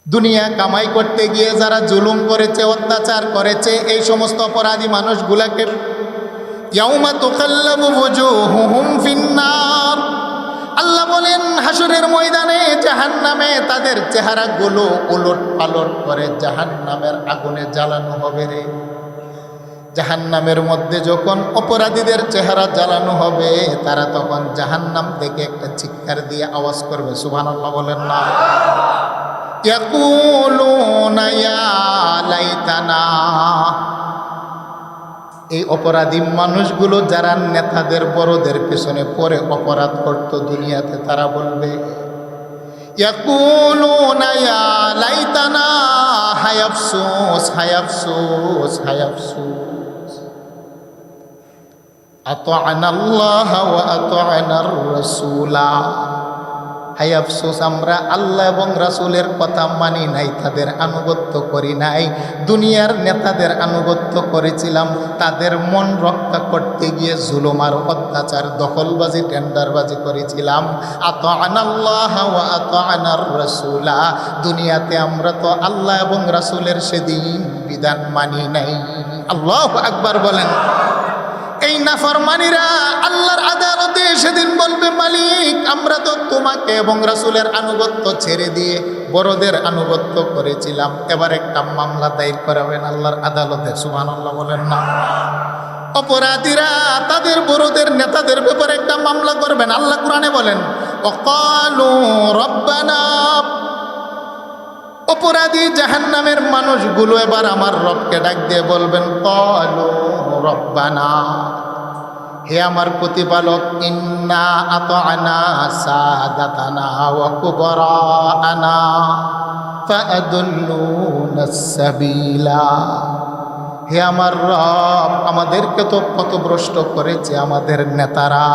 দুনিয়া কামাই করতে গিয়ে যারা জুলুম করেছে, অত্যাচার করেছে, এই সমস্ত অপরাধী মানুষগুলাকে ইয়াউমা তুকাল্লাবু ওয়ুজুহুহুম ফিন্নার, আল্লাহ বলেন হাসরের ময়দানে জাহান্নামে তাদের চেহারাগুলো উলট পালট করে জাহান্নামের আগুনে জ্বালানো হবে রে। জাহান্নামের মধ্যে যখন অপরাধীদের চেহারা জ্বালানো হবে, তারা তখন জাহান্নাম থেকে একটা চিৎকার দিয়ে আওয়াজ করবে, সুবহানাল্লাহ বলেন না। ইয়াকুলুনা ইয়া লাইতানা, এই অপরাধী মানুষগুলো যারা নেতাদের বড়দের পেছনে পড়ে অপরাধ করত দুনিয়াতে, তারা বলবে ইয়াকুলুনা ইয়া লাইতানা, হায় আফসোস হায় আফসোস হায় আফসোস, আতা'নাল্লাহ ওয়া আতা'নার রাসূলা, হায় আফসোস আমরা আল্লাহ এবং রাসূলের কথা মানি নাই, তাদের আনুগত্য করি নাই, দুনিয়ার নেতাদের আনুগত্য করেছিলাম, তাদের মন রক্ষা করতে গিয়ে জুলুম আর অত্যাচার, দখলবাজি, টেন্ডারবাজি করেছিলাম। আতা'নাল্লাহ ওয়া আতা'নার রাসূলা, দুনিয়াতে আমরা তো আল্লাহ এবং রাসূলের সেদিন বিধান মানি নাই। আল্লাহু আকবার বলেন। এই নাফরমানিরা আল্লাহর আদালতে সেদিন বলবে, মালিক আমরা তো তোমাকে এবং রাসূলের আনুগত্য ছেড়ে দিয়ে বড়দের আনুগত্য করেছিলাম, এবার একটা মামলা দায়ের করাবেন আল্লাহর আদালতে, সুবহানাল্লাহ বলেন না। অপরাধীরা তাদের বড়দের নেতাদের ব্যাপারে একটা মামলা করবেন। আল্লাহ কোরআনে বলেন ওয়াকালু রব্বানা, অপরাধী জাহান্নামের মানুষগুলো এবার আমার রবকে ডাক দিয়ে বলবেন, ক্বালু রব্বানা, হে আমার প্রতিপালক, ইন্না আতা'না সাদাতানা ওয়া কুবরাআনা ফাআদুল্লুনাস সাবিলা, হে আমার রব, আমাদেরকে তো পথভ্রষ্ট করেছে আমাদের নেতারা,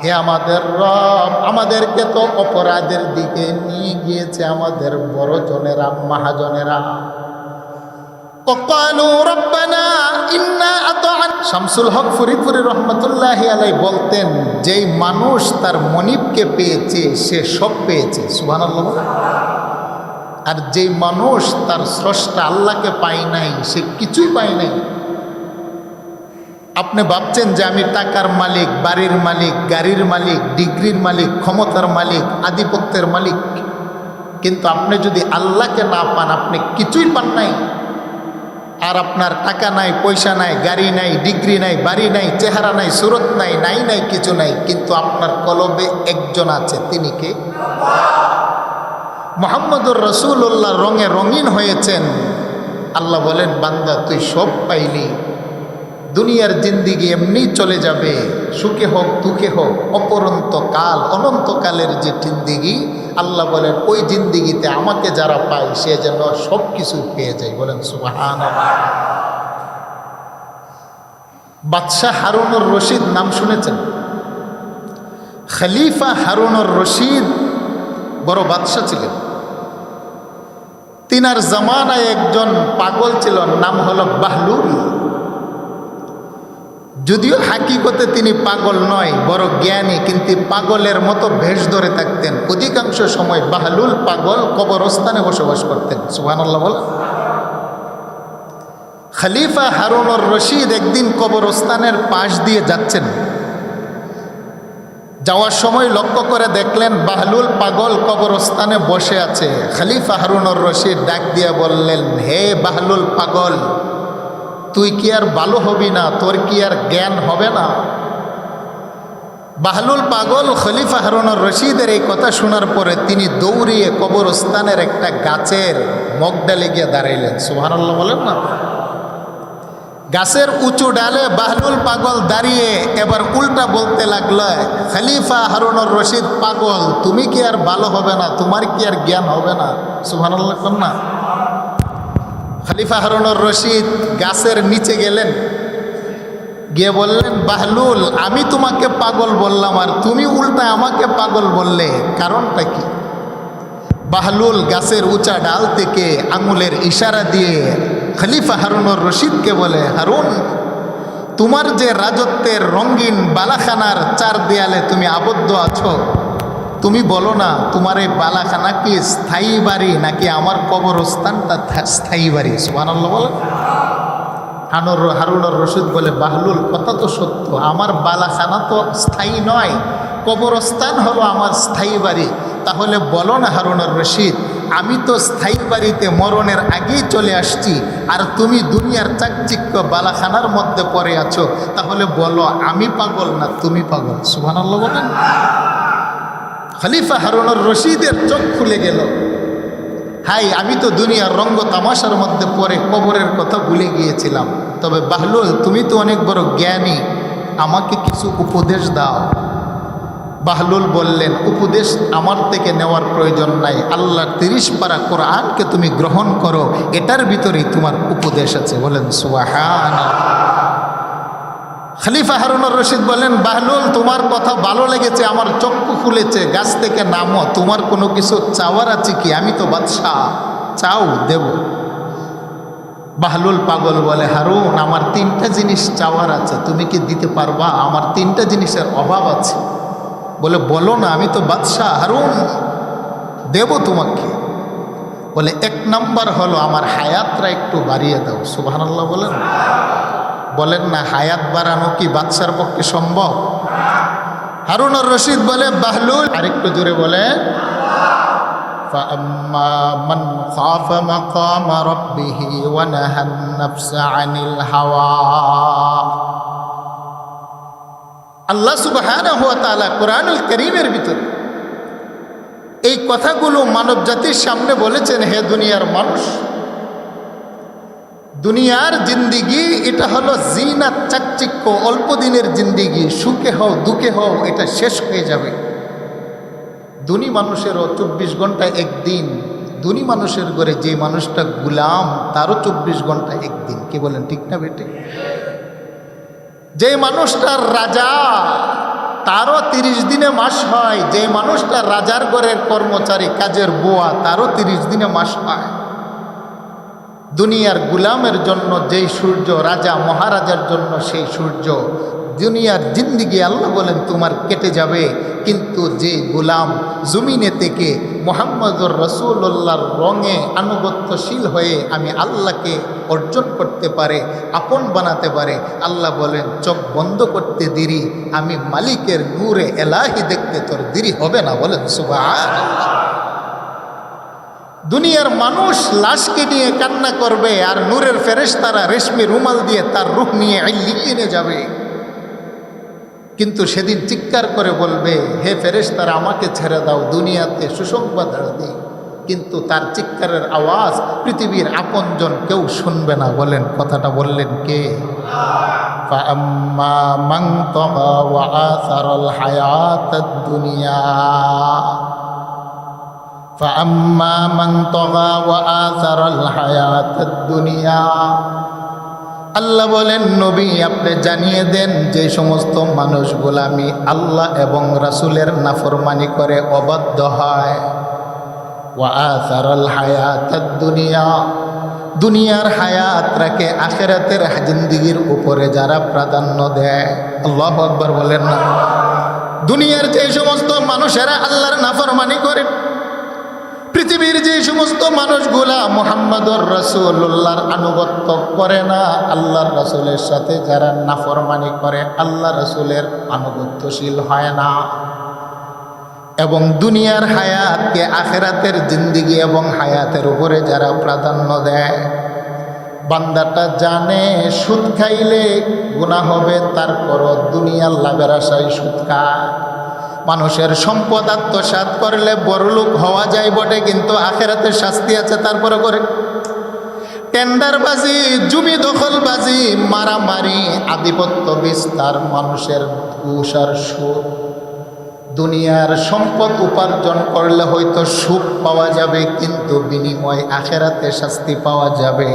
হে আমাদের রব, আমাদেরকে তো অপরাধের দিকে নিয়ে গিয়েছে আমাদের বড় জনেরা, মহাজনেরা। ওয়াকালু রব্বানা ইন্না আতা'না, শামসুল হক ফরিদপুরি রহমাতুল্লাহি আলাইহি বলতেন, যেই মানুষ তার মনিবকে পেয়েছে সে সব পেয়েছে, সুবহানাল্লাহ। আর যেই মানুষ তার স্রষ্টা আল্লাহকে পায় নাই, সে কিছুই পায় নাই। আপনি ভাবছেন যে আমি টাকার মালিক, বাড়ির মালিক, গাড়ির মালিক, ডিগ্রির মালিক, ক্ষমতার মালিক, আধিপত্যের মালিক, কিন্তু আপনি যদি আল্লাহকে না পান আপনি কিছুই পান নাই। আর আপনার টাকা নাই, পয়সা নাই, গাড়ি নাই, ডিগ্রি নাই, বাড়ি নাই, চেহারা নাই, সুরত নাই, নাই নাই কিছু নাই, কিন্তু আপনার কলবে একজন আছে, তিনি কে? মুহাম্মদুর রাসূলুল্লাহ রঙে রঙিন হয়েছেন। আল্লাহ বলেন, বান্দা তুই সব পাইলি, দুনিয়ার জিন্দিগি এমনি চলে যাবে, সুখে হোক দুঃখে হোক, অপরন্ত কাল, অনন্তকালের যে জিন্দিগি, আল্লাহ বলেন ওই জিন্দিগিতে আমাকে যারা পায় সে যেন সব কিছু পেয়ে যায়, বলেন সুবহানাল্লাহ। বাদশাহ হারুনুর রশিদ নাম শুনেছেন? খলিফা হারুনুর রশিদ বড় বাদশাহ ছিলেন। তিনার জামানায় একজন পাগল ছিল, নাম হলো বাহলুল। যদিও হাকিকতে তিনি পাগল নয়, বড় জ্ঞানী, কিন্তু পাগলের মতো ভেষ ধরে থাকতেন। অধিকাংশ সময় বাহলুল পাগল কবরস্থানে বসবাস করতেন, সুবহানাল্লাহ বল। খলিফা হারুনুর রশিদ একদিন কবরস্থানের পাশ দিয়ে যাচ্ছেন, যাওয়ার সময় লক্ষ্য করে দেখলেন বাহলুল পাগল কবরস্থানে বসে আছে। খলিফা হারুনুর রশিদ ডাক দিয়ে বললেন, হে বাহলুল পাগল, তুই কি আর ভালো হবি না? তোর কি আর জ্ঞান হবে না? বাহলুল পাগল খলিফা হারুনুর রশিদের এই কথা শোনার পরে তিনি দৌড়িয়ে কবরস্থানের একটা গাছের মগডালে গিয়ে দাঁড়াইলেন, সুবহানাল্লাহ বলেন না। গাছের উঁচু ডালে বাহলুল পাগল দাঁড়িয়ে এবার উল্টা বলতে লাগলো, খলিফা হারুনুর রশিদ পাগল, তুমি কি আর ভালো হবে না? তোমার কি আর জ্ঞান হবে না? সুবহানাল্লাহ বলেন না। খলিফা হারুনুর রশিদ গাছের নিচে গেলেন, গিয়ে বললেন, বাহলুল, আমি তোমাকে পাগল বললাম আর তুমি উল্টা আমাকে পাগল বললে, কারণটা কি? বাহলুল গাছের উঁচা ডাল থেকে আঙুলের ইশারা দিয়ে খলিফা হারুনুর রশিদকে বলে, হারুন, তোমার যে রাজত্বের রঙিন বালাখানার চার দেয়ালে তুমি আবদ্ধ আছো, তুমি বলো না তোমার এই বালাখানা কি স্থায়ী বাড়ি নাকি আমার কবরস্থানটা স্থায়ী বাড়ি? সুবহানাল্লাহ বলেন। হারুনুর রশিদ বলে, বাহলুল কথা তো সত্য, আমার বালাখানা তো স্থায়ী নয়, কবরস্থান হলো আমার স্থায়ী বাড়ি। তাহলে বলো না হারুনুর রশিদ, আমি তো স্থায়ী বাড়িতে মরণের আগেই চলে আসছি, আর তুমি দুনিয়ার চাকচিক্য বালাখানার মধ্যে পড়ে আছো, তাহলে বলো আমি পাগল না তুমি পাগল? সুবহানাল্লাহ বলেন। খলিফা হারুনুর রশিদের চোখ খুলে গেল। হাই, আমি তো দুনিয়ার রঙ্গ তামাশার মধ্যে পড়ে কবরের কথা ভুলে গিয়েছিলাম। তবে বাহলুল, তুমি তো অনেক বড় জ্ঞানী, আমাকে কিছু উপদেশ দাও। বাহলুল বললেন, উপদেশ আমার থেকে নেওয়ার প্রয়োজন নাই, আল্লাহর 30 পারা কোরআনকে তুমি গ্রহণ করো, এটার ভিতরেই তোমার উপদেশ আছে। বলেন সুবহানাল্লাহ। খলিফা হারুনুর রশিদ বলেন, বাহলুল তোমার কথা ভালো লেগেছে, আমার চক্ষু খুলেছে, গাছ থেকে নামো, তোমার কোনো কিছু চাওয়ার আছে কি? আমি তো বাদশাহ, চাও দেব। বাহলুল পাগল বলে, হারুন আমার 3টা জিনিস চাওয়ার আছে, তুমি কি দিতে পারবা? আমার 3টা জিনিসের অভাব আছে। বলে, বলো না, আমি তো বাদশাহ হারুন, দেব তোমাকে। বলে, 1 নাম্বার হলো আমার হায়াতটা একটু বাড়িয়ে দাও। সুবহানাল্লাহ বলেন। বলেন না, হায়াত বাড়ানো কি বাদশার পক্ষে সম্ভব? হারুনুর রশিদ বলে, বাহলুল আরেকটু জোরে বলে, فَأَمَّا مَنْ خَافَ مَقَامَ رَبِّهِ وَنَهَى النَّفْسَ عَنِ الْهَوَى। আল্লাহ সুবহানাহু ওয়া তাআলা কোরআনুল কারীমের ভিতরে এই কথাগুলো মানব জাতির সামনে বলেছেন, হে দুনিয়ার মানুষ, দুনিয়ার জিন্দিগি এটা হলো জিনাত, চাকচিক্য, অল্প দিনের জিন্দিগি, সুখে হও দুঃখে হও, এটা শেষ হয়ে যাবে। ধনী মানুষেরও 24 ঘন্টায় একদিন, ধনী মানুষের ঘরে যে মানুষটা গুলাম তারও 24 ঘন্টা একদিন। কি বলেন, ঠিক না বেটে? যে মানুষটার রাজা তারও 30 দিনে মাস হয়, যে মানুষটা রাজার ঘরের কর্মচারী কাজের বুয়া তারও 30 দিনে মাস হয়। দুনিয়ার গুলামের জন্য যেই সূর্য, রাজা মহারাজার জন্য সেই সূর্য। দুনিয়ার জিন্দিগি আল্লাহ বলেন তোমার কেটে যাবে, কিন্তু যে গোলাম জমিনে থেকে মুহাম্মদুর রাসূলুল্লাহর রঙে আনুগত্যশীল হয়ে আমি আল্লাহকে অর্জন করতে পারে, আপন বানাতে পারে, আল্লাহ বলেন চোখ বন্ধ করতে দেরি, আমি মালিকের নূরে এলাহি দেখতে তোর দেরি হবে না। বলেন সুবহানাল্লাহ। দুনিয়ার মানুষ লাশকে নিয়ে কান্না করবে, আর নূরের ফেরেশতারা রেশমি রুমাল দিয়ে তার রূহ নিয়ে ইল্লিয়িনে যাবে। কিন্তু সেদিন চিৎকার করে বলবে, হে ফেরেশতারা আমাকে ছেড়ে দাও, দুনিয়াতে সুসংবাদ দিই। কিন্তু তার চিৎকারের আওয়াজ পৃথিবীর আপনজন কেউ শুনবে না। বলেন, কথাটা বললেন কে? ফাআম্মা মান তাগা ওয়া আসারাল হায়াতাদ দুনিয়া, ফাআম্মা মান তাগা ওয়া আসারাল হায়াতাদ দুনিয়া। আল্লাহ বলেন, নবী আপনি জানিয়ে দেন, যে সমস্ত মানুষগুলো আমি আল্লাহ এবং রাসূলের নাফরমানি করে অবাধ্য হয়, ওয়া আসারাল হায়াতাদ দুনিয়া, দুনিয়ার হায়াত রাখে আখিরাতের জিন্দেগির উপরে যারা প্রাধান্য দেয়। আল্লাহু আকবার বলেন না। দুনিয়ার যে সমস্ত মানুষেরা আল্লাহর নাফরমানি করে, পৃথিবীর যে সমস্ত মানুষগুলা মুহাম্মদুর রাসূলুল্লাহর আনুগত্য করে না, আল্লাহর রাসূলের সাথে যারা নাফরমানি করে, আল্লাহ রাসূলের আনুগত্যশীল হয় না, এবং দুনিয়ার হায়াতকে আখিরাতের জিন্দেগি এবং হায়াতের উপরে যারা প্রাধান্য দেয়, বান্দাটা জানে সুদ খাইলে গুনাহ হবে, তারপরও দুনিয়ার লাভের আশায় সুদ খায়। মানুষের সম্পদ আত্মসাৎ করলে বড়লোক হওয়া যায় বটে, কিন্তু আখিরাতের শাস্তি আছে, তারপরে করে। টেন্ডারবাজি, জমি দখলবাজি, মারামারি, আধিপত্য বিস্তার, মানুষের ঘুষ আর সুদ। দুনিয়ার সম্পদ উপার্জন করলে হয়তো সুখ পাওয়া যাবে, কিন্তু বিনিময়ে আখিরাতে শাস্তি পাওয়া যাবে।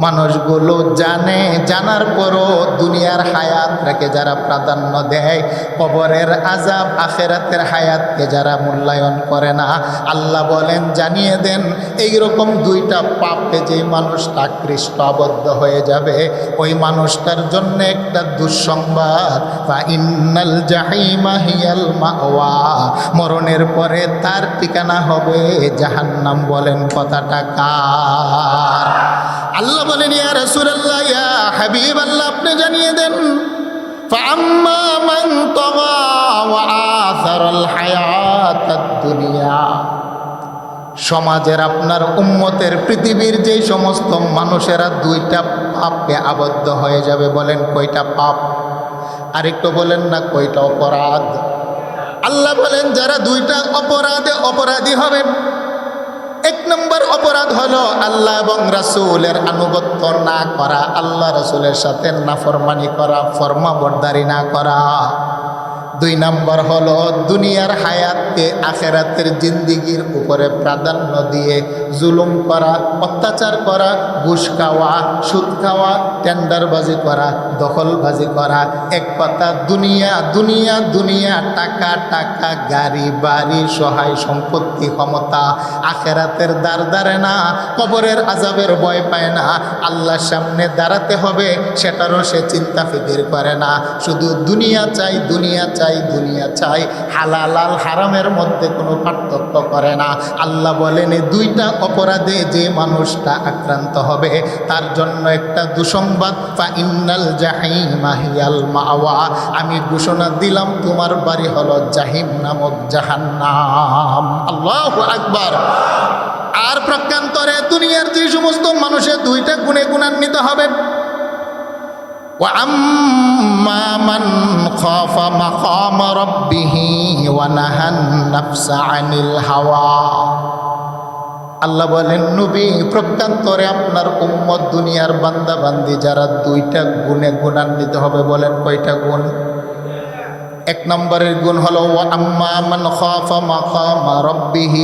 মানুষগুলো জানে, জানার পরও দুনিয়ার হায়াতটাকে যারা প্রাধান্য দেয়, কবরের আযাব আখিরাতের হায়াতকে যারা মূল্যায়ন করে না, আল্লাহ বলেন জানিয়ে দেন এইরকম দুইটা পাপে যে মানুষটা আকৃষ্ট আবদ্ধ হয়ে যাবে, ওই মানুষটার জন্য একটা দুঃসংবাদ, ফা ইন্নাল জাহিমা হিয়াল মাওয়া, মরণের পরে তার ঠিকানা হবে জাহান্নাম। বলেন কথাটা কার? আল্লাহ বলেন ইয়া রাসূলুল্লাহ, ইয়া হাবিবাল্লাহ, আপনি জানিয়ে দেন ফাআম্মা মান তাগা ওয়া আসারাল হায়াতাদ দুনিয়া, সমাজের আপনার উম্মতের পৃথিবীর যে সমস্ত মানুষেরা দুইটা পাপে আবদ্ধ হয়ে যাবে। বলেন কয়টা পাপ? আরেকটু বলেন না কয়টা অপরাধ? আল্লাহ বলেন যারা দুইটা অপরাধে অপরাধী হবে, এক নম্বর অপরাধ হলো আল্লাহ এবং রাসূলের আনুগত্য না করা, আল্লাহ রাসূলের সাথে নাফরমানি করা, ফরমাবরদারি না করা। দুই নম্বর হলো দুনিয়ার হায়াতকে আখিরাতের জিন্দিগির উপরে প্রাধান্য দিয়ে জুলুম করা, অত্যাচার করা, ঘুষ খাওয়া, সুদ খাওয়া, টেন্ডারবাজি করা, দখলবাজি করা। এক কথা দুনিয়া দুনিয়া দুনিয়া, টাকা টাকা, গাড়ি বাড়ি, সহায় সম্পত্তি, ক্ষমতা। আখিরাতের দ্বার ধারে না, কবরের আযাবের ভয় পায় না, আল্লাহর সামনে দাঁড়াতে হবে সেটারও সে চিন্তা ফিকির করে না। শুধু দুনিয়া চাই, দুনিয়া চাই, দুনিয়া চাই, হালাল আর হারামের মধ্যে কোনো পার্থক্য করে না। আল্লাহ বলেন এই দুইটা অপরাধে যে মানুষটা আক্রান্ত হবে তার জন্য একটা দুঃসংবাদ, ফা ইন্নাল জাহিমা হিয়াল মাওয়া, আমি ঘোষণা দিলাম তোমার বাড়ি হলো জাহিম নামক জাহান্নাম। আল্লাহু আকবার। আর প্রকান্তরে দুনিয়ার যে সমস্ত মানুষের দুইটা গুণে গুণান্বিত হবে, وَأَمَّا مَنْ خَافَ مَقَامَ رَبِّهِ وَنَهَى النَّفْسَ عَنِ الْهَوَى, আল্লাহ বলেন নবী প্রকান্তরে আপনার উম্মত দুনিয়ার বান্দা বান্দি যারা দুইটা গুণে গুণান্বিত হবে। বলেন কয়টা গুণ? এক নম্বরের গুণ হলো وَأَمَّا مَنْ خَافَ مَقَامَ رَبِّهِ,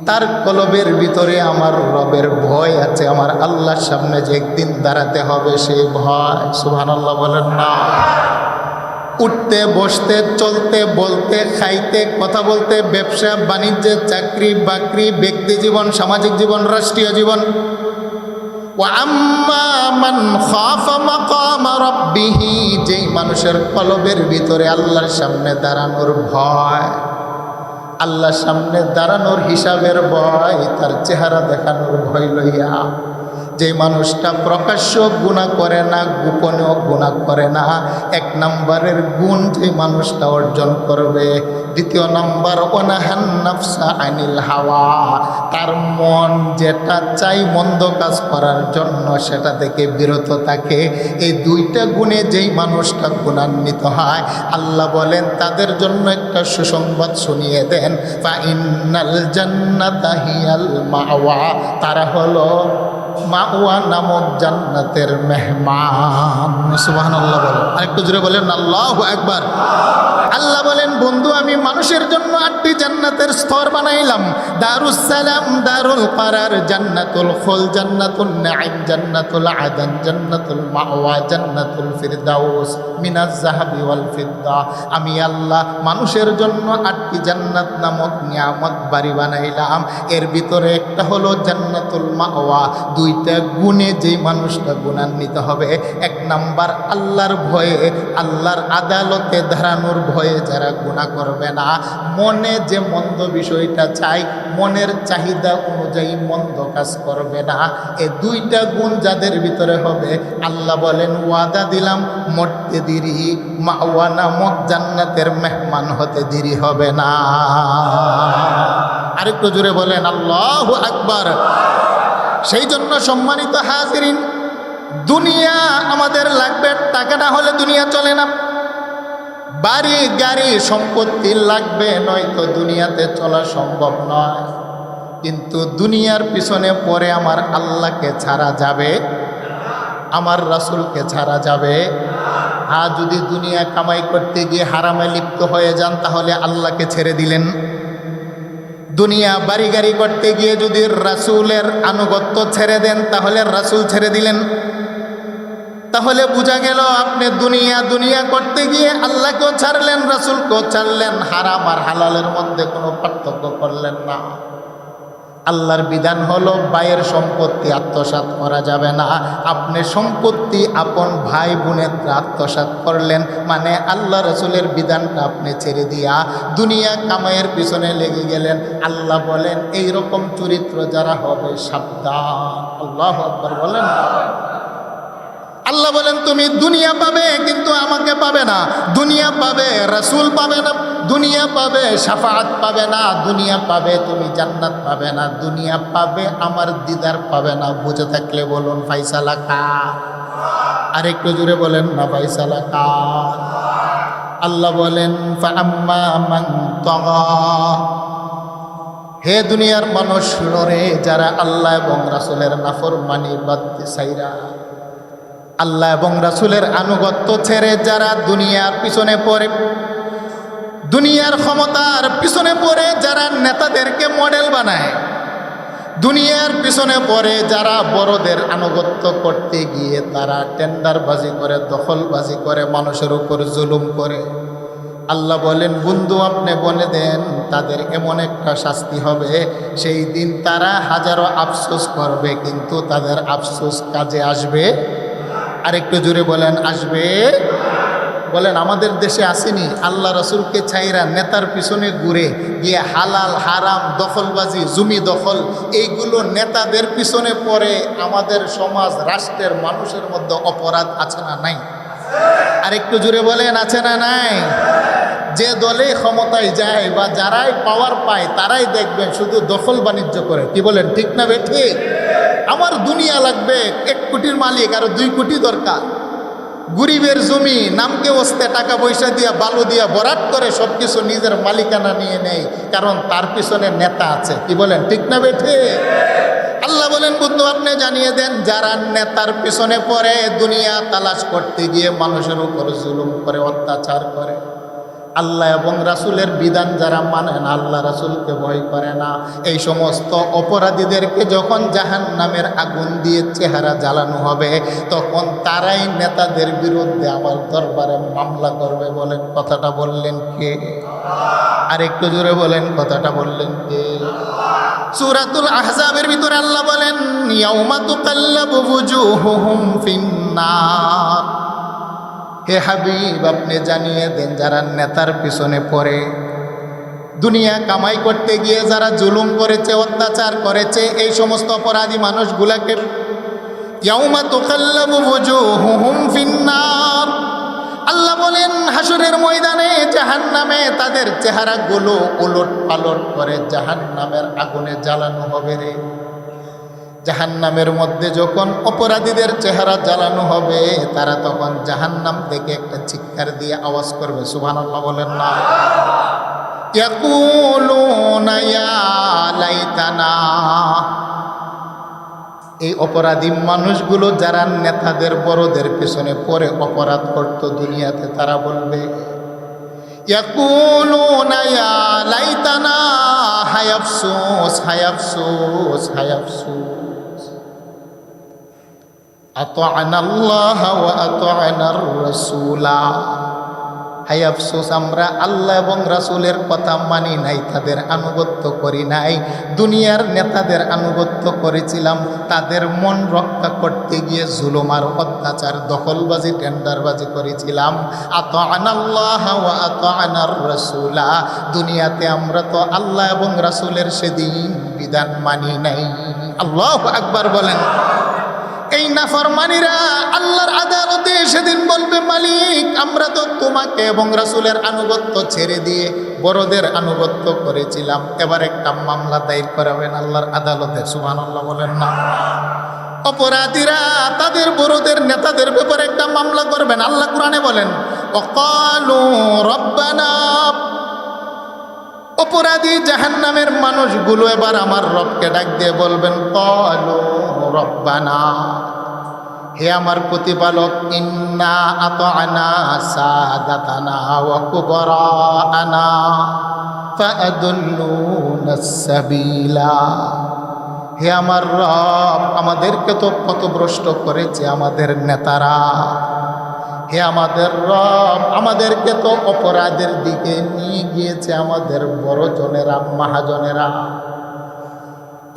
তার কলবের ভিতরে আমার রবের ভয় আছে, আমার আল্লাহর সামনে যে একদিন দাঁড়াতে হবে সেই ভয়। সুবহানাল্লাহ বলেন না? উঠতে বসতে, চলতে বলতে, খাইতে কথা বলতে, ব্যবসা বাণিজ্যে, চাকরি বাকরি, ব্যক্তি জীবন, সামাজিক জীবন, রাষ্ট্রীয় জীবন। ওয়া আম্মা মান খাফা মাকামা রাব্বিহি, যেই মানুষের কলবের ভিতরে আল্লাহর সামনে দাঁড়ানোর ভয়, আল্লাহর সামনে দাঁড়ানোর হিসাবের ভয়, তার চেহারা দেখানোর ভয় লইয়া, যে মানুষটা প্রকাশ্য গুনাহ করে না, গোপনেও গুনাহ করে না, এক নম্বরের গুণ যে মানুষটা অর্জন করবে। দ্বিতীয় নম্বর ওয়ানাহান নাফসা আনিল হাওয়া, তার মন যেটা চাই মন্দ কাজ করার জন্য সেটা থেকে বিরত থাকে। এই দুইটা গুণে যেই মানুষটা গুণান্বিত হয়, আল্লাহ বলেন তাদের জন্য একটা সুসংবাদ শুনিয়ে দেন, ফা ইন্নাল জান্নাতা হিয়াল মাওয়া, তারা হলো মাওয়া নামক জান্নাতের মেহমান। সুবহানাল্লাহ বলেন। আরেকটু জোরে বলেন আল্লাহু আকবার। আল্লাহ বলেন বন্ধু আমি মানুষের জন্য 8টি জান্নাতের স্তর বানাইলাম। দারুস সালাম, দারুল করার, জান্নাতুল খুল, জান্নাতুল নাঈম, জান্নাতুল আদন, জান্নাতুল মাওয়া, জান্নাতুল ফিরদাউস মিনাজ যাহাবি ওয়াল ফিদ্দা। আমি আল্লাহ মানুষের জন্য 8টি জান্নাত নামক নিয়ামত বাড়ি বানাইলাম। এর ভিতরে একটা হলো জান্নাতুল মাওয়া। দুইটা গুণে যেই মানুষটা গুণান্বিত হবে, এক নাম্বার আল্লাহর ভয়ে, আল্লাহর আদালতে দাঁড়ানোর ভয়ে যারা গুনাহ করবে না, মনে যে মন্দ বিষয়টা চাই মনের চাহিদা অনুযায়ী মন্দ কাজ করবে না, এই দুইটা গুণ যাদের ভিতরে হবে, আল্লাহ বলেন ওয়াদা দিলাম মরতে দেরি, মাওয়া নামক জান্নাতের মেহমান হতে দেরি হবে না। আরেকটু জোরে বলেন আল্লাহু আকবার। সেই জন্য সম্মানিত হাজিরিন, দুনিয়া আমাদের লাগবে, টাকা না হলে দুনিয়া চলে না। বাড়ি গাড়ি সম্পত্তি লাগবে, নয়তো দুনিয়াতে চলা সম্ভব নয়। কিন্তু দুনিয়ার পিছনে পরে আমার আল্লাহকে ছাড়া যাবে, আমার রাসূলকে ছাড়া যাবে। আর যদি দুনিয়া কামাই করতে গিয়ে হারামে লিপ্ত হয়ে যান, তাহলে আল্লাহকে ছেড়ে দিলেন। দুনিয়া বাড়ি গাড়ি করতে গিয়ে যদি রাসূলের আনুগত্য ছেড়ে দেন তাহলে রাসূল ছেড়ে দিলেন। তাহলে বোঝা গেল আপনি দুনিয়া করতে গিয়ে আল্লাহকেও ছাড়লেন, রাসূলকেও ছাড়লেন, হারাম আর হালালের মধ্যে কোনো পার্থক্য করলেন না। আল্লাহর বিধান হলো ভাইয়ের সম্পত্তি আত্মসাৎ করা যাবে না। আপনি সম্পত্তি আপন ভাই বোনের আত্মসাৎ করলেন, মানে আল্লাহ রাসূলের বিধানটা আপনি ছেড়ে দিয়া দুনিয়া কামাইয়ের পিছনে লেগে গেলেন। আল্লাহ বলেন এই রকম চরিত্র যারা হবে সাবধান। আল্লাহু আকবার বলেন। আল্লাহ বলেন তুমি দুনিয়া পাবে কিন্তু আমাকে পাবে না, দুনিয়া পাবে রাসূল পাবে না, দুনিয়া পাবে শাফাআত পাবে না, দুনিয়া পাবে তুমি জান্নাত পাবে না, দুনিয়া পাবে আমার দিদার পাবে না। বুঝে থাকলে বলুন ফায়সালা কার? আর একটু জোরে বলেন না ফায়সালা কার? আল্লাহ বলেন ফাআম্মা মান তাগা। হে দুনিয়ার মানুষ শুনো রে, যারা আল্লাহ এবং রাসূলের নাফরমানি বাদতে চাইরা, আল্লাহ এবং রাসূলের আনুগত্য ছেড়ে যারা দুনিয়ার পিছনে পড়ে, দুনিয়ার ক্ষমতার পিছনে পড়ে যারা নেতাদেরকে মডেল বানায়, দুনিয়ার পিছনে পড়ে যারা বড়দের আনুগত্য করতে গিয়ে তারা টেন্ডারবাজি করে, দখলবাজি করে, মানুষের উপর জুলুম করে, আল্লাহ বলেন বন্ধু আপনি বলে দেন তাদের এমন একটা শাস্তি হবে, সেই দিন তারা হাজারো আফসোস করবে কিন্তু তাদের আফসোস কাজে আসবে। আরেকটু জোরে বলেন আসবে। বলেন আমাদের দেশে আসেনি আল্লাহ রাসূলকে ছাইরা নেতার পিছনে ঘুরে গিয়ে হালাল হারাম দখলবাজি জমি দখল এইগুলো নেতাদের পিছনে পড়ে আমাদের সমাজ রাষ্ট্রের মানুষের মধ্যে অপরাধ আছে না নাই? আরেকটু জোরে বলেন আছে না নাই? যে দলে ক্ষমতায় যায় বা যারাই পাওয়ার পায় তারাই দেখবেন শুধু দখল বাণিজ্য করে। কি বলেন ঠিক না বে ঠিক? আমার দুনিয়া লাগবে, 1 কোটির মালিক আরো 2 কোটি দরকার, গরিবের জমি নামকে ওস্তে টাকা পয়সা দিয়া বালু দিয়া ভরাট করে সবকিছু নিজের মালিকানা নিয়ে নেয়, কারণ তার পিছনে নেতা আছে। কি বলেন ঠিক না বেঠে? আল্লাহ বলেন বন্ধু আপনি জানিয়ে দেন যারা নেতার পিছনে পড়ে দুনিয়া তালাশ করতে গিয়ে মানুষের উপর জুলুম করে, অত্যাচার করে, আল্লাহ এবং রাসূলের বিধান যারা মানে না, আল্লাহ রাসূলকে ভয় করে না, এই সমস্ত অপরাধীদেরকে যখন জাহান্নামের আগুন দিয়ে চেহারা জ্বালানো হবে তখন তারাই নেতাদের বিরুদ্ধে আমার দরবারে মামলা করবে। বলেন কথাটা বললেন কে? আর একটু জোরে বলেন কথাটা বললেন কে? সূরাতুল আহজাবের ভিতরে আল্লাহ বলেন ইয়াউমা তুকাল্লাবু ওয়ুজুহুহুম ফিন্নার। হে হাবিব আপনি জানিয়ে দেন যারা নেতার পিছনে পড়ে দুনিয়া কামাই করতে গিয়ে যারা জুলুম করেছে, অত্যাচার করেছে, এই সমস্ত অপরাধী মানুষগুলাকে ইয়াউমা তুকাল্লাবু ওয়ুজুহুহুম ফিন্নার, আল্লাহ বলেন হাসরের ময়দানে জাহান্নামে তাদের চেহারাগুলো উলট পালট করে জাহান্নামের আগুনে জ্বালানো হবে রে। জাহান্নামের মধ্যে যখন অপরাধীদের চেহারা জ্বালানো হবে তারা তখন জাহান্নাম থেকে একটা চিৎকার দিয়ে আওয়াজ করবে। সুবহানাল্লাহ বলেন না? ইয়াকুলুনা ইয়া লাইতানা। এই অপরাধী মানুষগুলো যারা নেতাদের বড়দের পেছনে পড়ে অপরাধ করত দুনিয়াতে তারা বলবে ইয়াকুলুনা ইয়া লাইতানা হায় আফসোস হায় আফসোস হায় আফসোস আতা'নাল্লাহ ওয়া আতা'নার রাসূলা। হায় আফসোস আমরা আল্লাহ এবং রাসূলের কথা মানি নাই, তাদের আনুগত্য করি নাই, দুনিয়ার নেতাদের আনুগত্য করেছিলাম, তাদের মন রক্ষা করতে গিয়ে জুলুম আর অত্যাচার দখলবাজি টেন্ডারবাজি করেছিলাম। আতা'নাল্লাহ ওয়া আতা'নার রাসূলা। দুনিয়াতে আমরা তো আল্লাহ এবং রাসূলের সেদিন বিধান মানি নাই। আল্লাহু আকবার বলেন। এই নাফরমানিরা আল্লাহর আদালতে সেদিন বলবে মালিক আমরা তো তোমাকে এবং রাসূলের আনুগত্য ছেড়ে দিয়ে বড়দের আনুগত্য করেছিলাম, এবার একটা মামলা দায়ের করাবেন আল্লাহর আদালতে। সুবহানাল্লাহ বলেন না? অপরাধীরা তাদের বড়দের নেতাদের ব্যাপারে একটা মামলা করবেন। আল্লাহ কোরআনে বলেন ওয়াকালু রব্বানা। অপরাধী জাহান্নামের মানুষগুলো এবার আমার রবকে ডাক দিয়ে বলবেন ক্বালু রব্বানা। হে আমার প্রতিপালক, ইন্না আতা'না সাদাতানা ওয়া কুবরা'ানা ফাআদুল্লুনাস সাবিলা। হে আমার রব, আমাদেরকে তো পথভ্রষ্ট করেছে আমাদের নেতারা। হে আমাদের রব, আমাদেরকে তো অপরাধের দিকে নিয়ে গিয়েছে আমাদের বড়জনেরা, মহাজনেরা।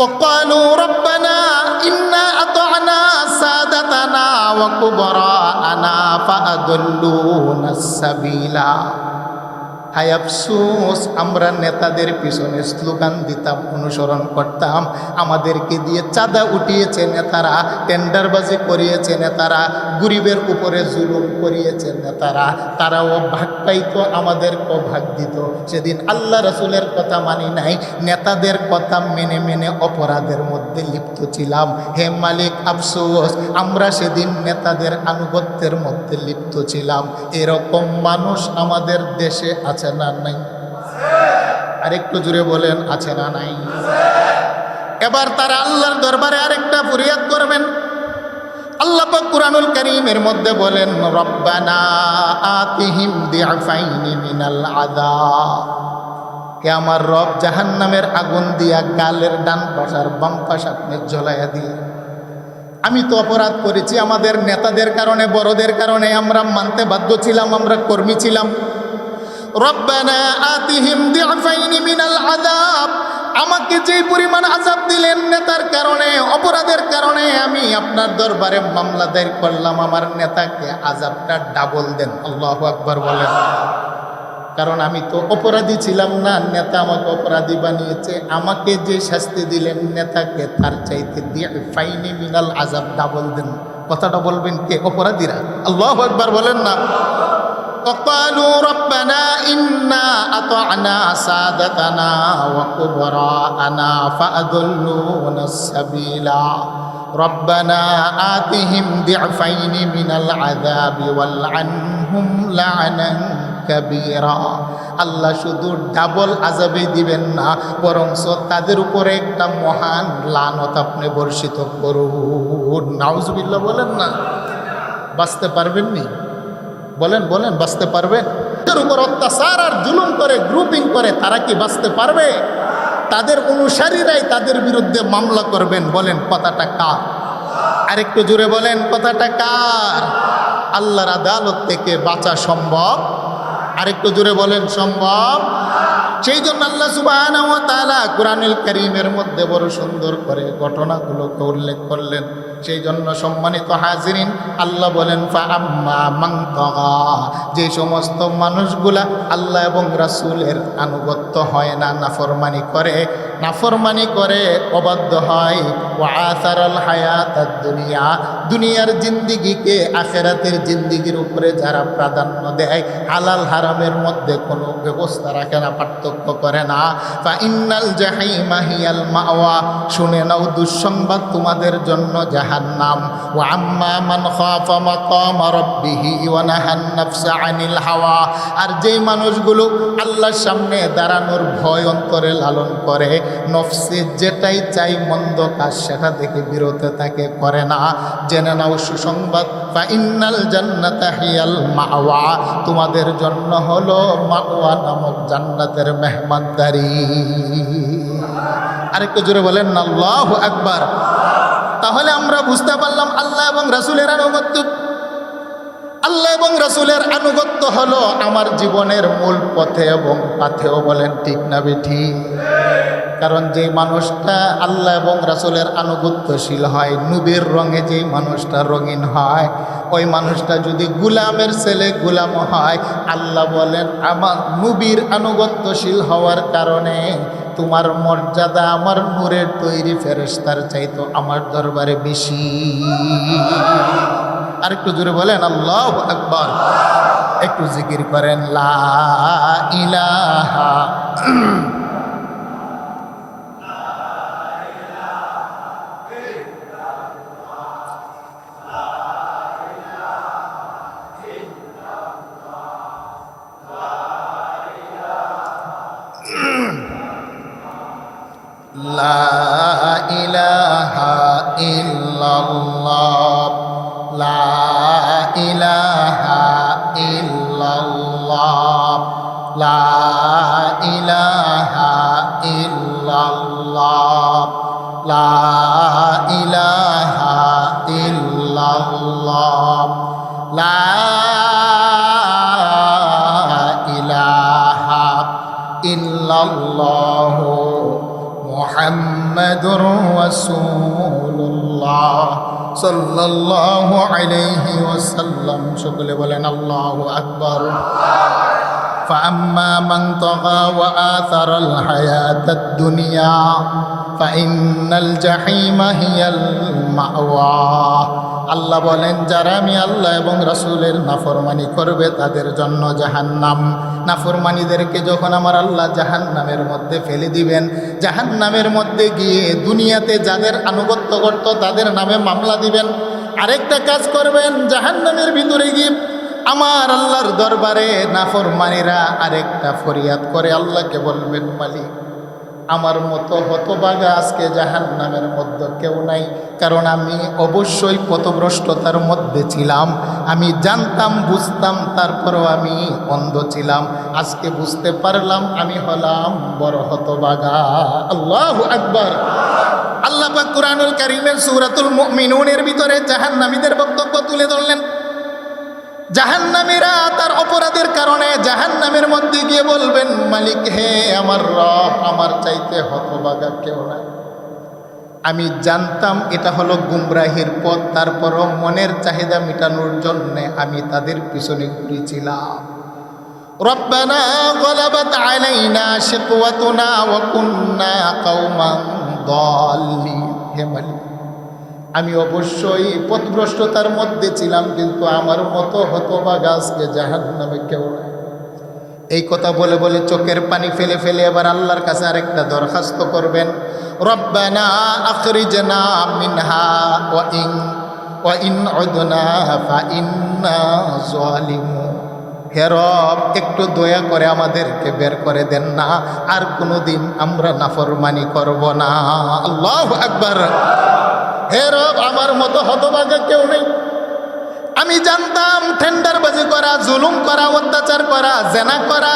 وقالوا ربنا إنا أطعنا سادتنا وكبراءنا فأضلونا السبيل। হায় আফসোস, আমরা নেতাদের পিছনে স্লোগান দিতাম, অনুসরণ করতাম, আমাদেরকে দিয়ে চাঁদা উঠিয়েছে নেতারা, টেন্ডারবাজি করিয়েছে নেতারা, গরিবের উপরে জুলুম করিয়েছে নেতারা, তারাও ভাগ পাইতো, আমাদেরকেও ভাগ দিত। সেদিন আল্লাহ রাসূলের কথা মানি নাই, নেতাদের কথা মেনে মেনে অপরাধের মধ্যে লিপ্ত ছিলাম। হে মালিক, আফসোস, আমরা সেদিন নেতাদের আনুগত্যের মধ্যে লিপ্ত ছিলাম। এরকম মানুষ আমাদের দেশে আছে না নাই? আরেকটু জুড়ে বলেন, আছে না নাই? এবার তারা আল্লাহর দরবারে আরেকটা ফরিয়াদ করবেন। আল্লাহ পাক কুরআনুল কারীমের মধ্যে বলেন, রব্বানা আতিহিম দিআফাইনি মিনাল আযাব। হে আমার রব, জাহান্নামের আগুন দিয়া গালের ডান পাশ আর বাম পাশ আপনি জ্বলাইয়া দিলেন। আমি তো অপরাধ করেছি, আমাদের নেতাদের কারণে, বড়দের কারণে আমরা মানতে বাধ্য ছিলাম, আমরা কর্মী ছিলাম। রব্বানা আতিহিম দিআফাইনি মিনাল আযাব। আমাকে যেই পরিমাণ আযাব দিলেন নেতার কারণে, অপরাধের কারণে, আমি আপনার দরবারে মামলা দায়ের করলাম, আমার নেতাকে আযাবটা ডাবল দেন। আল্লাহু আকবার বলেন। কারণ আমি তো অপরাধী ছিলাম না, নেতা আমাকে অপরাধী বানিয়েছে। আমাকে যে শাস্তি দিলেন নেতাকে, তার চাইতে দিআফাইনি মিনাল আযাব ডাবল দেন। কথাটা বলবেন কে? অপরাধীরা। আল্লাহু আকবার বলেন না। وقالوا ربنا إنا أطعنا سادتنا وكبراءنا فأضلونا السبيل ربنا آتهم ضعفين من العذاب والعنهم لعنا كبيرا। আল্লাহ শুধু ডাবল আযাবে দিবেন না, বরং তাদের উপরে একটা মহান লানত আপনি বর্ষিত করুন। নাউজুবিল্লাহ বলেন না। বাঁচতে পারবেন নি? বলেন বলেন, বাঁচতে পারবে? তাদের উপর অত্যাচার আর জুলুম করে, গ্রুপিং করে, তারা কি বাঁচতে পারবে? তাদের অনুসারীরাই তাদের বিরুদ্ধে মামলা করবেন। বলেন কথাটা কার? আরেকটু জোরে বলেন, কথাটা কার? আল্লাহর আদালত থেকে বাঁচা সম্ভব? আরেকটু জোরে বলেন, সম্ভব? সেই জন্য আল্লাহ সুবহানাহু ওয়া তাআলা কুরআনুল কারীমের মধ্যে বড় সুন্দর করে ঘটনাগুলোকে উল্লেখ করলেন। সেই জন্য সম্মানিত হাজিরিন, আল্লাহ বলেন, ফাআম্মা মান তাগা। যে সমস্ত মানুষগুলা আল্লাহ এবং রাসূলের আনুগত্য হয় না, নাফরমানি করে, অবাধ্য হয়, ওয়া আসারাল হায়াতাদ দুনিয়া, দুনিয়ার জিন্দেগিকে আখিরাতের জিন্দেগির উপরে যারা প্রাধান্য দেয়, হালাল হারামের মধ্যে কোনো ব্যবস্থা রাখে না, পার্থক্য করে না, ফা ইন্নাল জাহিমা হিয়াল মাওয়া। শুনে নাও দুঃসংবাদ তোমাদের জন্য জাহান্নাম। ওয়া আম্মা মান খাফা মাকাম রাব্বিহি ওয়া নাহান নাফসা আনিল হাওয়া। আর যেই মানুষগুলো আল্লাহর সামনে দাঁড়ানোর ভয় অন্তরে লালন করে, নফসে যেটাই চাই মন্দ কাজ সেটা থেকে বিরত থাকে, করে না, জেনে নাও সুসংবাদ, ফা ইন্নাল জান্নাতা হিয়াল মাওয়া। তোমাদের জন্য হলো মাওয়া নামক জান্নাতের মেহমানদারি। আরেকটু জোরে বলেন না, আল্লাহু আকবার। তাহলে আমরা বুঝতে পারলাম আল্লাহ এবং রাসূলের আনুগত্য। আল্লাহ এবং রাসূলের আনুগত্য হলো আমার জীবনের মূল পথে এবং পাথেও। বলেন ঠিক না বেঠিক? কারণ যেই মানুষটা আল্লাহ এবং রাসূলের আনুগত্যশীল হয়, নবীর রঙে যেই মানুষটা রঙিন হয়, ওই মানুষটা যদি গুলামের ছেলে গুলাম হয়, আল্লাহ বলেন আমার নবীর আনুগত্যশীল হওয়ার কারণে তোমার মর্যাদা আমার নূরের তৈরি ফেরেশতার চাইতো আমার দরবারে বেশি। আরেকটু জোরে বলেন আল্লাহু আকবার। একটু জিকির করেন লা ইলাহা লা ইলাহা ইল্লাল্লাহ লা ইলাহা ইল্লাল্লাহ লা ইলাহা ইল্লাল্লাহ লা ইলাহা ইল্লাল্লাহ লা ইলাহা ইল্লাল্লাহ মুহাম্মাদুর রাসূলুল্লাহ সাল্লাল্লাহু আলাইহি ওয়াসাল্লাম। সকলে বলেন আল্লাহু আকবার। فأما من طغى وآثر الحياة الدنيا فإن الجحيم هي المأوى। আল্লাহ বলেন যারা আমি আল্লাহ এবং রাসূলের নাফরমানি করবে তাদের জন্য জাহান্নাম। নাফরমানিদেরকে যখন আমার আল্লাহ জাহান্নামের মধ্যে ফেলে দিবেন, জাহান্নামের মধ্যে গিয়ে দুনিয়াতে যাদের আনুগত্য করত তাদের নামে মামলা দিবেন। আরেকটা কাজ করবেন, জাহান্নামের ভিতরে গিয়ে আমার আল্লাহর দরবারে নাফরমানিরা আরেকটা ফরিয়াদ করে আল্লাহকে বলবেন, মালিক আমার মতো হতভাগা আজকে জাহান্নামের মধ্যে কেউ নাই, কারণ আমি অবশ্যই পথভ্রষ্টতার মধ্যে ছিলাম। আমি জানতাম বুঝতাম, তারপরও আমি অন্ধ ছিলাম। আজকে বুঝতে পারলাম আমি হলাম বড় হতভাগা। আল্লাহু আকবার। আল্লাহ পাক কুরআনুল কারীমের সূরাতুল মুমিনুনের ভিতরে জাহান্নামীদের বক্তব্য তুলে ধরলেন। জাহান্নামীরা তার অপরাধের কারণে জাহান্নামের মধ্যে গিয়ে বলবেন, মালিক হে আমার রব, আমার চাইতে হতভাগা কেউ নাই। আমি জানতাম এটা হলো গুমরাহির পথ, তারপরও মনের চাহিদা মেটানোর জন্য আমি তাদের পিছনে ঘুরেছিলাম। রব্বানা গলাবাত আলাইনা শিকওয়াতুনা ওয়া কুন্না কওমান দাল্লিন। হে মালিক, আমি অবশ্যই পথভ্রষ্টতার মধ্যে ছিলাম, কিন্তু আমার মতো হতভাগা আজকে জাহান্নামে কেউ নাই। এই কথা বলে বলে চোখের পানি ফেলে ফেলে এবার আল্লাহর কাছে আরেকটা দরখাস্ত করবেন, রব্বানা আখরিজনা মিনহা ওয়া ইন উদনা ফাইন্না যালিমুন। হে রব, একটু দয়া করে আমাদেরকে বের করে দেন না, আর কোনোদিন আমরা নাফরমানি করব না। আল্লাহু আকবার। হে রব, আমার মতো হতভাগা কেউ নেই। আমি জানতাম টেন্ডারবাজি করা, জুলুম করা, অত্যাচার করা, জেনা করা,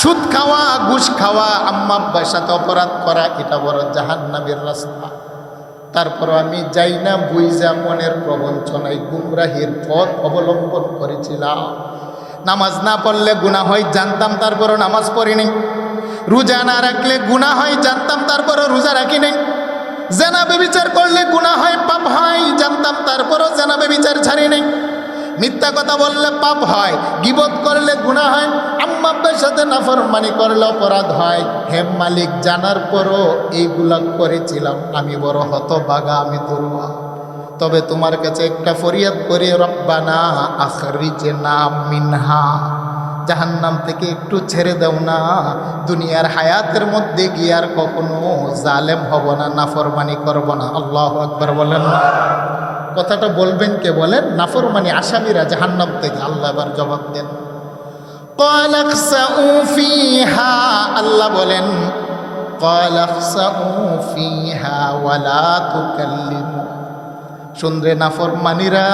সুদ খাওয়া, ঘুষ খাওয়া, আম্মা আব্বার সাথে অপরাধ করা এটা বড় জাহান্নামের রাস্তা। তারপর আমি যাই না বুঝা মনের প্রবঞ্চনায় গুমরাহির পথ অবলম্বন করেছিলাম। নামাজ না পড়লে গুনাহ হয় জানতাম, তারপরও নামাজ পড়িনি। রোজা না রাখলে গুনাহ হয় জানতাম, তারপরও রোজা রাখি নাই। জেনা ব্যভিচার করলে গুনাহ হয়, পাপ হয় জানতাম, তারপরও জেনা ব্যভিচার ছাড়ি নাই। মিথ্যা কথা বললে পাপ হয়, গীবত করলে গুনাহ হয়, আম্মা আব্বার সাথে নাফরমানি করলে অপরাধ হয়। হে মালিক, জানার পরও এইগুলা করেছিলাম। আমি বড় হতভাগা, আমি দুর্বল। তবে তোমার কাছে একটা ফরিয়াদ করি, রব্বানা আখরিজনা মিনহা, জাহান্নাম থেকে একটু ছেড়ে দাও না। দুনিয়ার হায়াতের মধ্যে গিয়ে আর কখনো জালেম হব না, নাফরমানি করব না। আল্লাহু আকবার বলেন না। কথাটা বলবেন কে বলেন? নাফরমানি আসামিরা জাহান্নাম থেকে। আল্লাহ এবার জবাব দেন, ক্বালা ইখসাউ ফিহা। আল্লাহ বলেন, ক্বালা ইখসাউ ফিহা ওয়া লা তুকাল্লিমু। শুনরে নাফরমানিরা,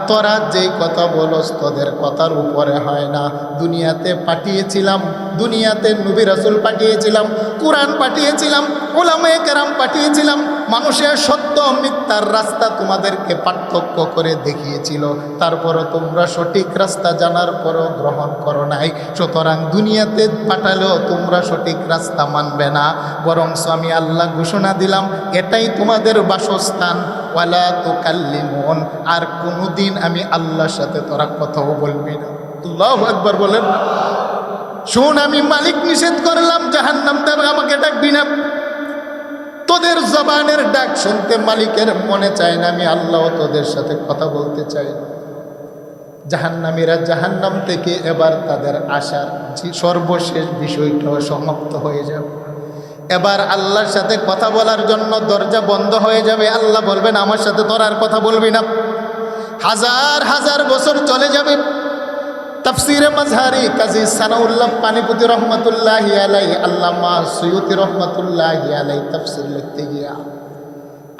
তোরা যেই কথা বলস তোদের কথার উপরে হয় না। দুনিয়াতে পাঠিয়েছিলাম, দুনিয়াতে নবী রাসূল পাঠিয়েছিলাম, কোরআন পাঠিয়েছিলাম, উলামায়ে কেরাম পাঠিয়েছিলাম, মানুষের সত্য মিথ্যার রাস্তা তোমাদেরকে পার্থক্য করে দেখিয়েছিল। তারপরও তোমরা সঠিক রাস্তা জানার পরও গ্রহণ করো নাই। সুতরাং দুনিয়াতে পাঠালেও তোমরা সঠিক রাস্তা মানবে না। বরং আমি আল্লাহ ঘোষণা দিলাম, এটাই তোমাদের বাসস্থান। ওয়ালা তুকাল্লিমুন, আর কোনোদিন আমি আল্লাহর সাথে তোরা কথাও বলবি না। আল্লাহু আকবার বলেন। শুন, আমি মালিক নিষেধ করলাম জাহান্নাম থেকে আমাকে ডাকবি না। তোদের জবানের ডাক শুনতে মালিকের মনে চায় না, আমি আল্লাহ তোদের সাথে কথা বলতে চাই না। জাহান্নামীরা জাহান্নাম থেকে এবার তাদের আশার সর্বশেষ বিষয়টাও সমাপ্ত হয়ে যাবে। এবার আল্লাহর সাথে কথা বলার জন্য দরজা বন্ধ হয়ে যাবে। আল্লাহ বলবেন, আমার সাথে তোর আর কথা বলবি না। হাজার হাজার বছর চলে যাবে। তাফসীরে মাযহারি কাজী সানাউল্লাহ পানিপতি রহমাতুল্লাহি আলাইহি, আল্লামা সুয়ুতি রহমাতুল্লাহি আলাইহি তাফসীর লিখতে গিয়া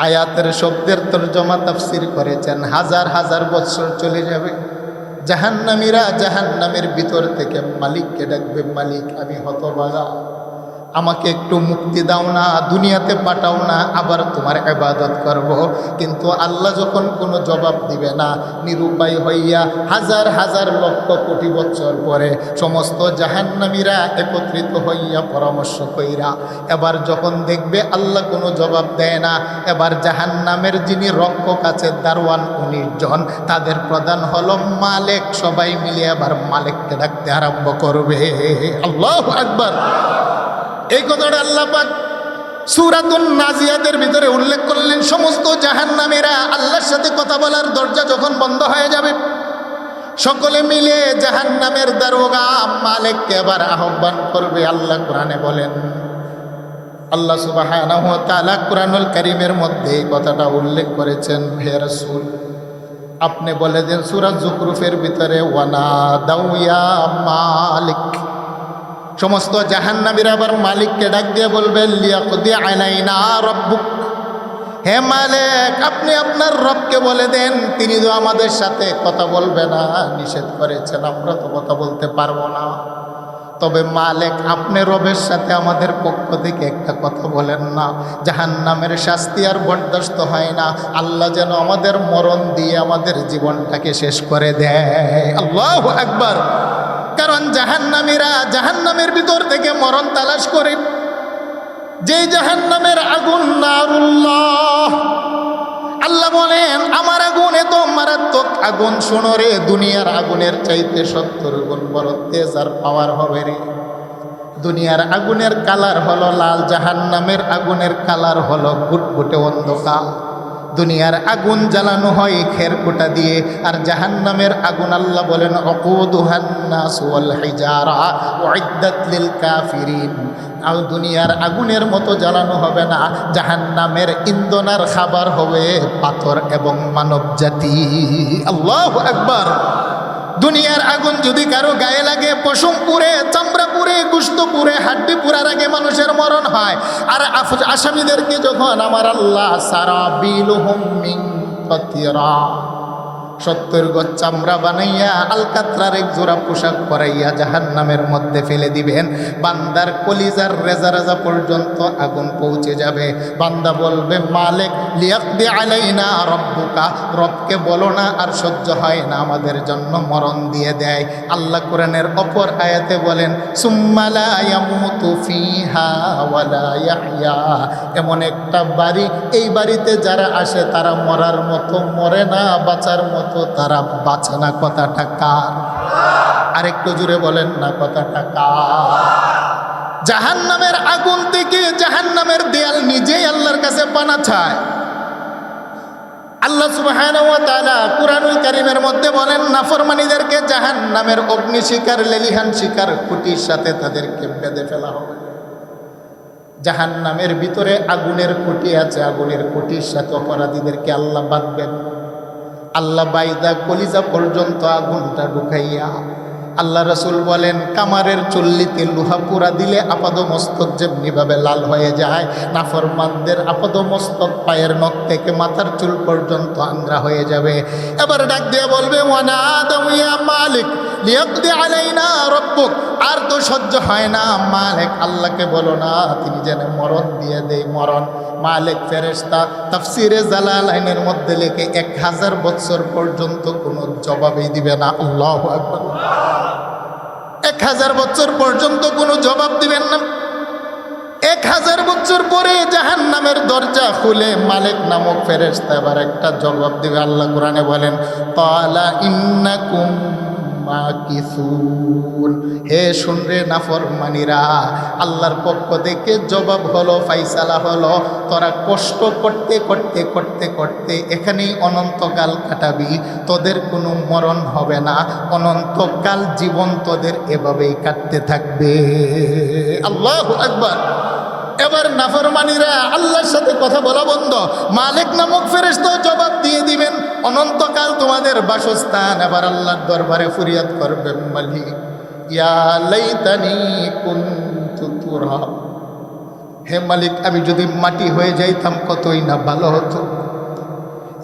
আয়াতের শব্দের তরজমা তাফসীর করেছেন, হাজার হাজার বছর চলে যাবে, জাহান্নামীরা জাহান্নামের ভিতর থেকে মালিককে ডাকবে, মালিক আমি হতভাগা, আমাকে একটু মুক্তি দাও না, দুনিয়াতে পাঠাও না, আবার তোমার ইবাদত করব। কিন্তু আল্লাহ যখন কোনো জবাব দিবে না, নিরুপায় হইয়া হাজার হাজার লক্ষ কোটি বছর পরে সমস্ত জাহান্নামীরা একত্রিত হইয়া পরামর্শ কইরা এবার যখন দেখবে আল্লাহ কোনো জবাব দেয় না, এবার জাহান্নামের যিনি রক্ষক আছে দারওয়ান 19 জন, তাদের প্রধান হলো মালিক, সবাই মিলে এবার মালিককে ডাকতে আরম্ভ করবে। আল্লাহু আকবার। এই কথাটা আল্লাহ পাক সূরাতুন নাজিয়াতের ভিতরে উল্লেখ করলেন। সমস্ত জাহান্নামীরা আল্লাহর সাথে কথা বলার দরজা যখন বন্ধ হয়ে যাবে, সকলে মিলে জাহান্নামের দারোগা মালিককে এবার আহ্বান করবে। আল্লাহ কোরআনে বলেন, আল্লাহ সুবহানাহু ওয়া তাআলা কোরআনুল কারীমের মধ্যে এই কথাটা উল্লেখ করেছেন। হে রাসূল, আপনি বলে দেন সূরা যুখরুফের ভিতরে, ওয়ানাদাউ ইয়া মালিক, সমস্ত জাহান্নামীরা আবার মালিককে ডাক দিয়ে বলবে, লিয়াকদি আলাইনা রাব্বুক, হে মালিক আপনি আপনার রবকে বলে দেন, তিনি তো আমাদের সাথে কথা বলবে না, নিষেধ করেছেন, আমরা তো কথা বলতে পারবো না। তবে মালিক আপনি রবের সাথে আমাদের পক্ষ থেকে একটা কথা বলেন না, জাহান্নামের শাস্তি আর বরদাস্ত হয় না, আল্লাহ যেন আমাদের মরণ দিয়ে আমাদের জীবনটাকে শেষ করে দেয়। আল্লাহু আকবার। কারণ জাহান্নামীরা জাহান্নামের ভিতর থেকে মরণ তালাশ করে, যে জাহান্নামের আগুন নারুল্লাহ, আল্লাহ বলেন আমার আগুন এত মারাত্মক আগুন, শোনো রে, দুনিয়ার আগুনের চাইতে 70 গুণ বড় তেজ আর পাওয়ার হবে রে। দুনিয়ার আগুনের কালার হলো লাল, জাহান্নামের আগুনের কালার হলো গুটগুটে অন্ধকার। দুনিয়ার আগুন জ্বালানো হয় খেরকুটা দিয়ে, আর জাহান্নামের আগুন আল্লাহ বলেন ওয়াকুদুহান নাস ওয়াল হিজারা উইদ্দাত লিল কাফিরিন। আর দুনিয়ার আগুনের মতো জ্বালানো হবে না, জাহান্নামের ইন্ধনার খাবার হবে পাথর এবং মানব জাতি। আল্লাহু আকবার। দুনিয়ার আগুন যদি কারো গায়ে লাগে, পশম পুড়ে, চামড়া পুড়ে, গোশত পুড়ে, হাড্ডি পুরার আগে মানুষের মরণ হয়। আর আসামিদেরকে যখন আমার আল্লাহ সারাবিলুহুম মিন ফাতিরা, 70 গজ চামড়া বানাইয়া আলকাতরার এক জোড়া পোশাক পরাইয়া জাহান্নামের মধ্যে ফেলে দিবেন, বান্দার কলিজার রেজা রেজা পর্যন্ত আগুন পৌঁছে যাবে। বান্দা বলবে, মালিক লিয়াকদি আলাইনা রাব্বুকা, রবকে বলো না, আর সহ্য হয় না, আমাদের জন্য মরণ দিয়ে দেয়। আল্লাহ কোরআনের অপর আয়াতে বলেন, সুম্মা লা ইয়ামুতু ফিহা ওয়ালা ইয়াহইয়া, এমন একটা বাড়ি, এই বাড়িতে যারা আসে তারা মরার মতো মরে না, বাঁচার মতো তারা বাঁচে না। কথাটা কার? আরেকটু জুড়ে বলেন না, কথাটা কার? জাহান্নামের আগুন থেকে জাহান্নামের দেয়াল নিজেই আল্লাহর কাছে পানা চায়। আল্লাহ সুবহানাহু ওয়া তাআলা কুরআনুল কারীমের মধ্যে বলেন, নাফরমানীদেরকে জাহান্নামের অগ্নি শিকার, লেলিহান শিকার খুঁটির সাথে তাদেরকে বেঁধে ফেলা হবে। জাহান্নামের ভিতরে আগুনের খুঁটি আছে, আগুনের খুঁটির সাথে অপরাধীদেরকে আল্লাহ বাঁধবেন। আল্লাহ বাইদা কলিজা পর্যন্ত আগুনটা ঢুকাইয়া, আল্লাহ রাসূল বলেন, কামারের চুল্লিতে লোহা পুরা দিলে আপাদমস্তক যেমনিভাবে লাল হয়ে যায়, নাফরমানদের আপাদমস্তক পায়ের নখ থেকে মাথার চুল পর্যন্ত আংরা হয়ে যাবে। এবার ডাক দিয়ে বলবে, ওয়ানাদাউ ইয়া মালিক লিয়াকদি আলাইনা রাব্বুক, আর তো সহ্য হয় না, মালিক আল্লাহকে বলো না, তিনি যেন মরণ দিয়ে দেয়। মরণ মালিক ফেরেশতা তাফসিরে জালালাইনের মধ্যে লেখে 1000 বছর পর্যন্ত কোনো জবাবই দিবে না। আল্লাহু আকবার। 1000 বছর পর্যন্ত কোনো জবাব দিবেন না। 1000 বছর পরে জাহান্নামের দরজা খুলে মালিক নামক ফেরেশতা এবার একটা জবাব দিবে। আল্লাহ কোরআনে বলেন, ক্বালা ইন্নাকুম মাকিসুন, হে শুনরে নাফরমানীরা, আল্লাহর পক্ষ থেকে জবাব হলো, ফাইসালা হলো, তোরা কষ্ট করতে করতে করতে করতে এখানেই অনন্তকাল কাটাবি, তোদের কোনো মরণ হবে না, অনন্তকাল জীবন তোদের এভাবেই কাটতে থাকবে। আল্লাহু আকবার। এবার নাফরমানীরা আল্লাহর সাথে কথা বলা বন্ধ, মালিক নামক ফেরেশতা জবাব দিয়ে দিবেন, অনন্তকাল তোমাদের বাসস্থান। এবার আল্লাহর দরবারে ফরিয়াদ করবে, মালিক ইয়া লাইতানি কুনতু তুরাব, হে মালিক, আমি যদি মাটি হয়ে যাইতাম কতই না ভালো হতো।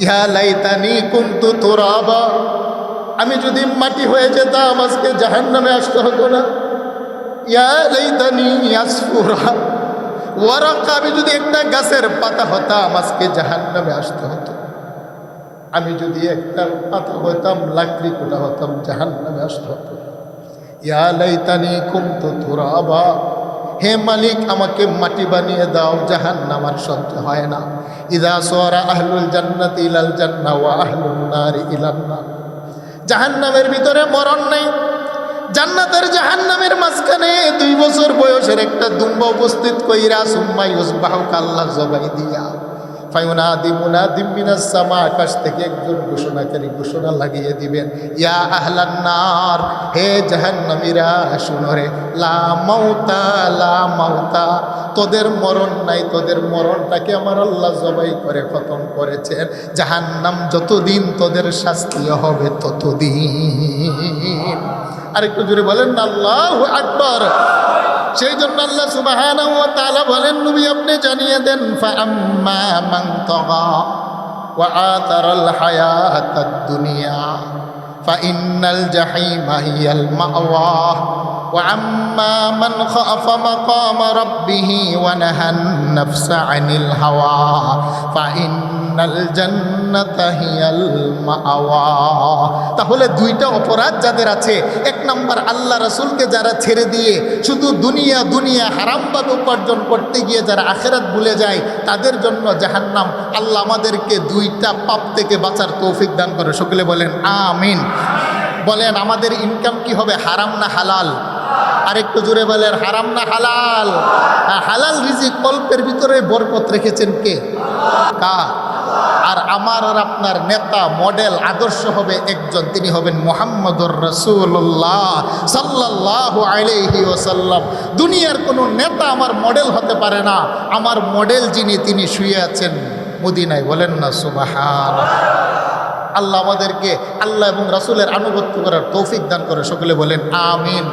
ইয়া লাইতানি কুনতু তুরাবা, আমি যদি মাটি হয়ে যেতাম আজকে জাহান্নামে আসতে হতো না। ইয়া লাইতানি আসফুরা ওয়ারাকা, আমি যদি একটা গাছের পাতা হতাম আজকে জাহান্নামে আসতে হতো। আমি যদি একটা পাতা হতাম, লাকড়ি কোটা হতাম, জাহান্নামে আসতে হতো। ইয়া লাইতানি কুনতু তুরাবা, হে মালিক আমাকে মাটি বানিয়ে দাও, জাহান্নাম আর সহ্য হয় না। ইযা সারা আহলুল জান্নাতি ইলাল জান্নাহ ওয়া আহলুন নারি ইলান নার, জাহান্নামের ভিতরে মরণ নেই, জান্নাতের জাহান্নামের মাঝখানে 2 বছর বয়সের একটা দুম্বা উপস্থিত কইরা সুম্মা ইউসবাহু কাল্লা জবাই দিয়া ফায়ুনাদি মুনাদিম মিনাস সামা, আকাশ থেকে একজন ঘোষণাকারী ঘোষণা লাগিয়ে দিবেন, ইয়া আহলান নার, হে জাহান্নামীরা শুনো রে, লা মাউতা লা মাউতা, তোদের মরণ নাই, তোদের মরণটাকে আমার আল্লাহ জবাই করে খতম করেছেন। জাহান্নাম যতদিন তোদের শাস্তি হবে ততদিন। আরেকটু জোরে বলেন না আল্লাহু আকবার। সেই জন্য আল্লাহ সুবহানাহু ওয়া তাআলা বলেন, নবী আপনি জানিয়ে দেন, ফাআম্মা মান তাগা ওয়া আতারাল হায়াতাদ দুনিয়া ফাইন্নাল জাহিমা হিয়াল মাওয়া ওয়া আম্মা মান খাফা মাকামা রাব্বিহি ওয়া নাহান নাফসা আনিল হাওয়া ফাইন্নাল জান্নাতা হিয়াল মাওয়া। তাহলে 2টা অপরাধ যাদের আছে, 1 নম্বর আল্লাহ রাসূলকে যারা ছেড়ে দিয়ে শুধু দুনিয়া দুনিয়া হারামভাবে উপার্জন করতে গিয়ে যারা আখিরাত ভুলে যায়, তাদের জন্য জাহান্নাম। আল্লাহ আমাদেরকে 2টা পাপ থেকে বাঁচার তৌফিক দান করে। সকলে বলেন আমিন। বলেন আমাদের ইনকাম কি হবে, হারাম না হালাল? আরেকটু জোরে বলেন, হারাম না হালাল? হালাল রিজিক কল্পের ভিতরে বরকত রেখেছেন কে? কার? আর আমার আর আপনার নেতা মডেল আদর্শ হবে একজন, তিনি হবেন মুহাম্মদুর রাসূলুল্লাহ সাল্লাল্লাহু আলাইহি ওয়াসাল্লাম। দুনিয়ার কোনো নেতা আমার মডেল হতে পারে না। আমার মডেল যিনি, তিনি শুয়ে আছেন মদিনায়। বলেন না সুবহানাল্লাহ। আল্লাহ আমাদেরকে আল্লাহ এবং রাসূলের আনুগত্য করার তৌফিক দান করে। সকলে বলেন আমিন।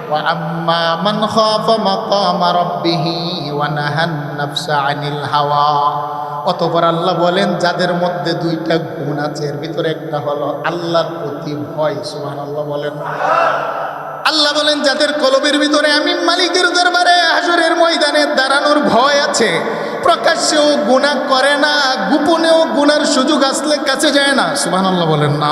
ওয়া আম্মা মান খাফা মাকামা রাব্বিহি ওয়া নাহান নাফসা আনিল হাওয়া। অতঃপর আল্লাহ বলেন, যাদের মধ্যে 2টা গুণ আছে, এর ভিতরে একটা হলো আল্লাহর প্রতি ভয়। সুবহানাল্লাহ বলেন। আল্লাহ বলেন, যাদের কলবের ভিতরে আমি মালিকের দরবারে হাসরের ময়দানে দাঁড়ানোর ভয় আছে, প্রকাশ্যেও গুনাহ করে না, গোপনেও গুনার সুযোগ আসলে কাছে যায় না। সুবহানাল্লাহ বলেন না।